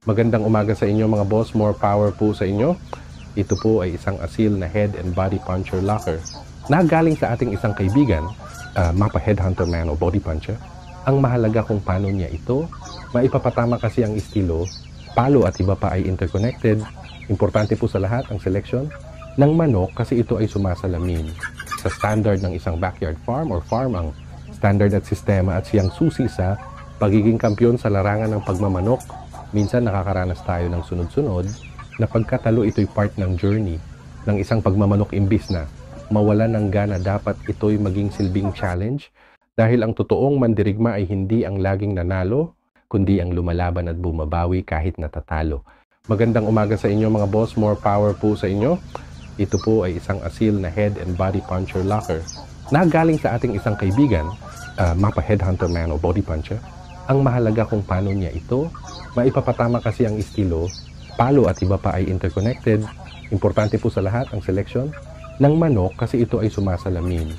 Magandang umaga sa inyo mga boss, more power po sa inyo. Ito po ay isang asil na head and body puncher locker na galing sa ating isang kaibigan, mapa headhunter man o body puncher. Ang mahalaga kung paano niya ito, maipapatama kasi ang estilo, palo at iba pa ay interconnected. Importante po sa lahat ang selection ng manok kasi ito ay sumasalamin. Sa standard ng isang backyard farm or farm ang standard at sistema at siyang susi sa pagiging kampyon sa larangan ng pagmamanok. Minsan nakakaranas tayo ng sunod-sunod na pagkatalo ito'y part ng journey ng isang pagmamanok imbis na mawala ng gana, dapat ito'y maging silbing challenge dahil ang totoong mandirigma ay hindi ang laging nanalo kundi ang lumalaban at bumabawi kahit natatalo. Magandang umaga sa inyo mga boss, more power po sa inyo. Ito po ay isang asil na head and body puncher locker na galing sa ating isang kaibigan, mapa headhunter man o body puncher. Ang mahalaga kung paano niya ito, maipapatama kasi ang estilo, palo at iba pa ay interconnected. Importante po sa lahat ang selection ng manok kasi ito ay sumasalamin.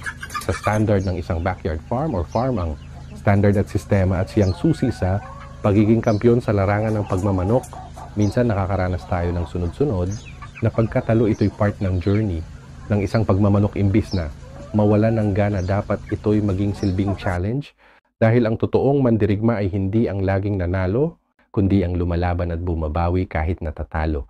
Sa standard ng isang backyard farm or farm ang standard at sistema at siyang susi sa pagiging kampyon sa larangan ng pagmamanok. Minsan nakakaranas tayo ng sunod-sunod na pagkatalo ito'y part ng journey ng isang pagmamanok imbis na mawala ng gana, dapat ito'y maging silbing challenge dahil ang totoong mandirigma ay hindi ang laging nanalo kundi ang lumalaban at bumabawi kahit natatalo.